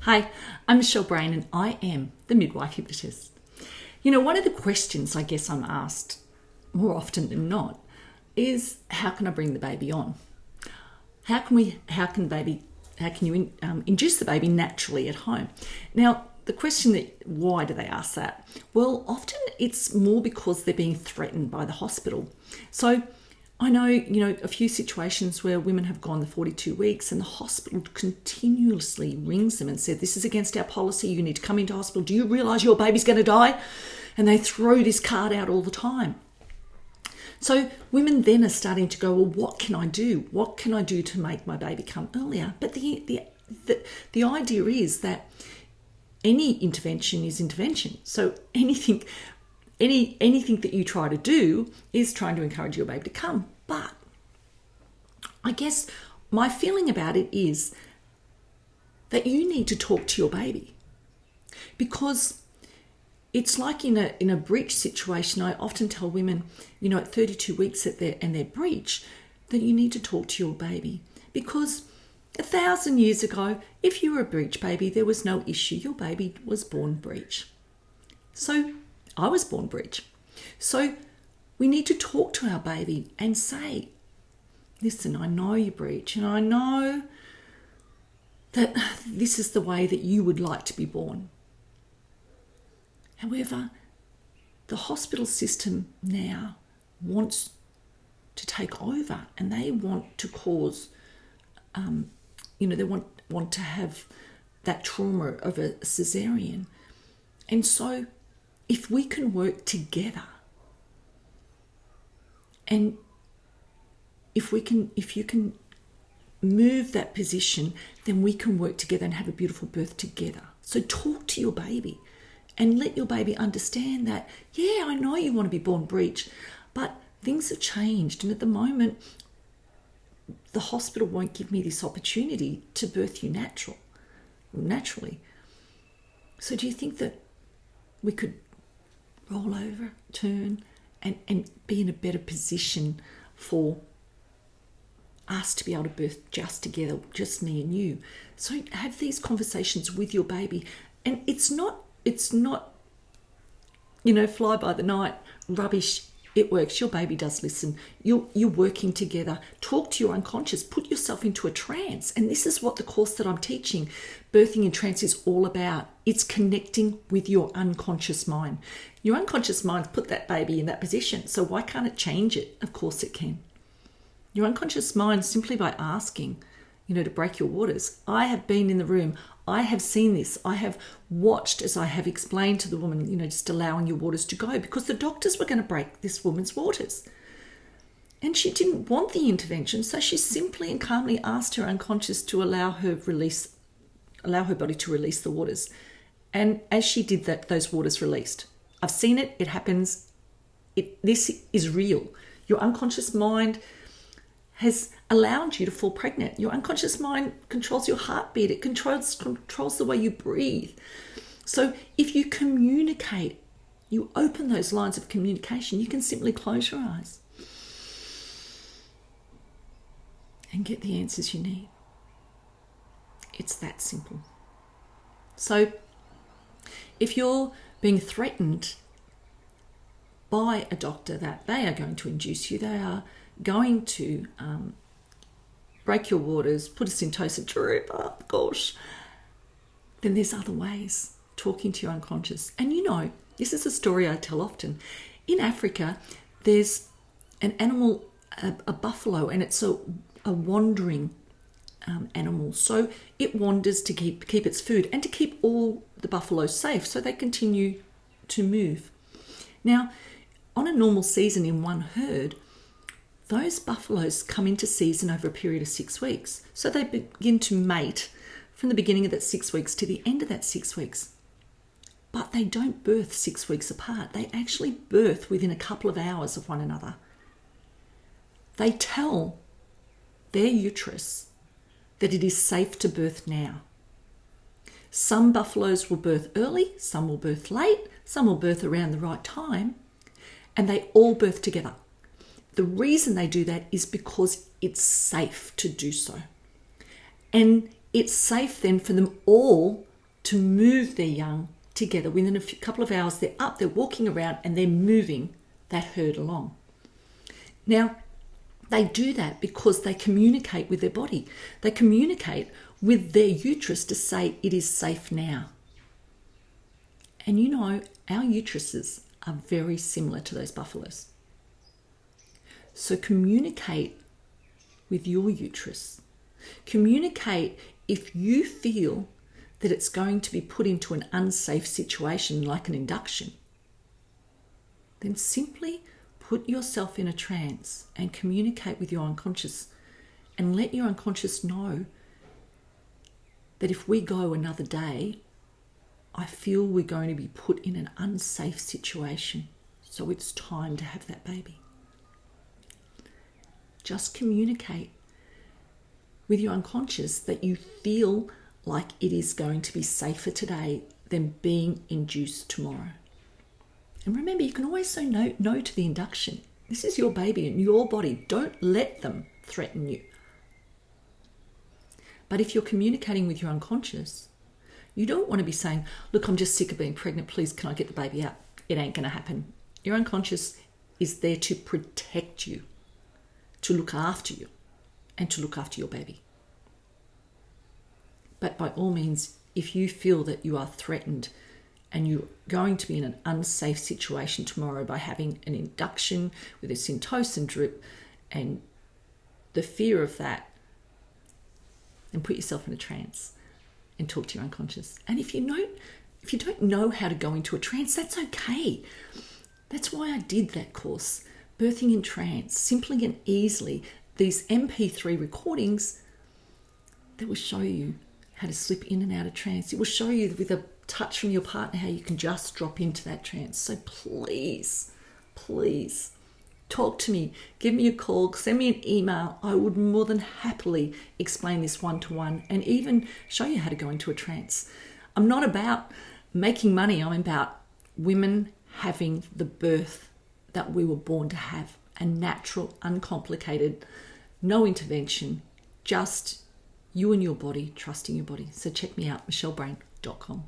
Hi, I'm Michelle Brain and I am the Midwife Hypnotist. You know, one of the questions I guess I'm asked more often than not is, how can I bring the baby on? How can you induce the baby naturally at home? Now, the question why do they ask that? Well, often it's more because they're being threatened by the hospital. So I know, a few situations where women have gone the 42 weeks and the hospital continuously rings them and said, this is against our policy, you need to come into hospital. Do you realise your baby's going to die? And they throw this card out all the time. So women then are starting to go, well, what can I do? What can I do to make my baby come earlier? But the idea is that any intervention is intervention. So anything that you try to do is trying to encourage your baby to come. But I guess my feeling about it is that you need to talk to your baby, because it's like in a breech situation. I often tell women, at 32 weeks and their breech, that you need to talk to your baby, because 1,000 years ago, if you were a breech baby, there was no issue. Your baby was born breech. So I was born breech. So we need to talk to our baby and say, listen, I know you breech, and I know that this is the way that you would like to be born. However, the hospital system now wants to take over, and they want to cause, they want to have that trauma of a cesarean. And so if we can work together, and if you can move that position, then we can work together and have a beautiful birth together. So talk to your baby and let your baby understand that, yeah, I know you want to be born breech, but things have changed. And at the moment, the hospital won't give me this opportunity to birth you naturally. So do you think that we could roll over, turn, and be in a better position for us to be able to birth just together, just me and you? So have these conversations with your baby. And it's not fly by the night rubbish. It works. Your baby does listen. You're working together. Talk to your unconscious. Put yourself into a trance. And this is what the course that I'm teaching, Birthing in Trance, is all about. It's connecting with your unconscious mind. Your unconscious mind's put that baby in that position. So why can't it change it? Of course it can. Your unconscious mind, simply by asking, to break your waters. I have been in the room. I have seen this. I have watched as I have explained to the woman, just allowing your waters to go, because the doctors were going to break this woman's waters. And she didn't want the intervention, so she simply and calmly asked her unconscious to allow her body to release the waters. And as she did that, those waters released. I've seen it. It happens. This is real. Your unconscious mind has allowed you to fall pregnant. Your unconscious mind controls your heartbeat. It controls the way you breathe. So if you communicate, you open those lines of communication, you can simply close your eyes and get the answers you need. It's that simple. So if you're being threatened by a doctor that they are going to induce you, they are going to break your waters, put us in drip up, gosh, then there's other ways. Talking to your unconscious. And this is a story I tell often. In Africa, there's an animal, a buffalo, and it's a wandering animal. So it wanders to keep its food and to keep all the buffaloes safe, so they continue to move. Now, on a normal season in one herd, those buffaloes come into season over a period of 6 weeks. So they begin to mate from the beginning of that 6 weeks to the end of that 6 weeks. But they don't birth 6 weeks apart. They actually birth within a couple of hours of one another. They tell their uterus that it is safe to birth now. Some buffaloes will birth early, some will birth late, some will birth around the right time, and they all birth together. The reason they do that is because it's safe to do so. And it's safe then for them all to move their young together. Within a couple of hours, they're up, they're walking around, and they're moving that herd along. Now, they do that because they communicate with their body. They communicate with their uterus to say it is safe now. And you know, our uteruses are very similar to those buffaloes. So communicate with your uterus. Communicate if you feel that it's going to be put into an unsafe situation like an induction. Then simply put yourself in a trance and communicate with your unconscious and let your unconscious know that if we go another day, I feel we're going to be put in an unsafe situation. So it's time to have that baby. Just communicate with your unconscious that you feel like it is going to be safer today than being induced tomorrow. And remember, you can always say no to the induction. This is your baby and your body. Don't let them threaten you. But if you're communicating with your unconscious, you don't want to be saying, look, I'm just sick of being pregnant. Please, can I get the baby out? It ain't going to happen. Your unconscious is there to protect you, to look after you, and to look after your baby. But by all means, if you feel that you are threatened and you're going to be in an unsafe situation tomorrow by having an induction with a syntocin drip and the fear of that, then put yourself in a trance and talk to your unconscious. And if you don't know how to go into a trance, that's okay. That's why I did that course, Birthing in Trance, simply and easily. These MP3 recordings that will show you how to slip in and out of trance. It will show you with a touch from your partner how you can just drop into that trance. So please, please talk to me. Give me a call. Send me an email. I would more than happily explain this one-to-one and even show you how to go into a trance. I'm not about making money. I'm about women having the birth that we were born to have. A natural, uncomplicated, no intervention, just you and your body, trusting your body. So check me out, michellebrain.com.